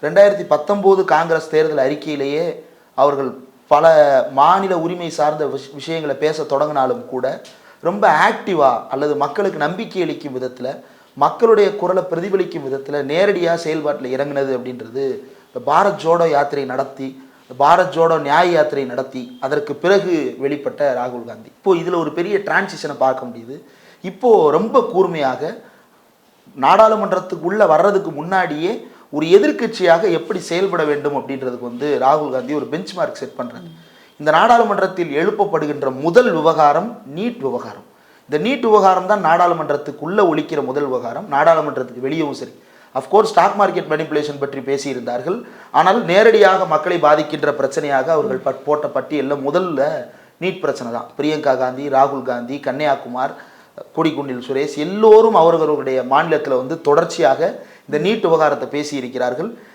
2019 காங்கிரஸ் தேர்தல் அறிக்கையிலேயே அவர்கள் பல மாநில உரிமை சார்ந்த விஷயங்களை பேச தொடங்கினாலும் கூட ரொம்ப ஆக்டிவாக அல்லது மக்களுக்கு நம்பிக்கை அளிக்கும் விதத்தில் மக்களுடைய குரலை பிரதிபலிக்கும் விதத்தில் நேரடியாக செயல்பாட்டில் இறங்கினது அப்படின்றது பாரத் ஜோடோ யாத்திரை நடத்தி பாரத் ஜோடோ நியாய யாத்திரை நடத்தி அதற்கு பிறகு வெளிப்பட்ட ராகுல் காந்தி. இப்போது இதில் ஒரு பெரிய டிரான்சிஷனை பார்க்க முடியுது. இப்போது ரொம்ப கூர்மையாக நாடாளுமன்றத்துக்கு உள்ளே வர்றதுக்கு முன்னாடியே ஒரு எதிர்க்கட்சியாக எப்படி செயல்பட வேண்டும் அப்படின்றதுக்கு ராகுல் காந்தி ஒரு பெஞ்ச் மார்க் செட் பண்ணுறாங்க. இந்த நாடாளுமன்றத்தில் எழுப்பப்படுகின்ற முதல் விவகாரம் நீட் விவகாரம். இந்த நீட் விவகாரம் தான் நாடாளுமன்றத்துக்குள்ளே ஒலிக்கிற முதல் விவகாரம், நாடாளுமன்றத்துக்கு வெளியவும் சரி. அஃப்கோர்ஸ் ஸ்டாக் மார்க்கெட் மேனிப்புலேஷன் பற்றி பேசியிருந்தார்கள். ஆனால் நேரடியாக மக்களை பாதிக்கின்ற பிரச்சனையாக அவர்கள் போட்ட பட்டியலில் முதல்ல நீட் பிரச்சனை தான். பிரியங்கா காந்தி, ராகுல் காந்தி, கன்னியாகுமார், கொடிக்குண்டில் சுரேஷ் எல்லோரும் அவர்களுடைய மாநிலத்தில் தொடர்ச்சியாக இந்த நீட் விவகாரத்தை பேசியிருக்கிறார்கள்.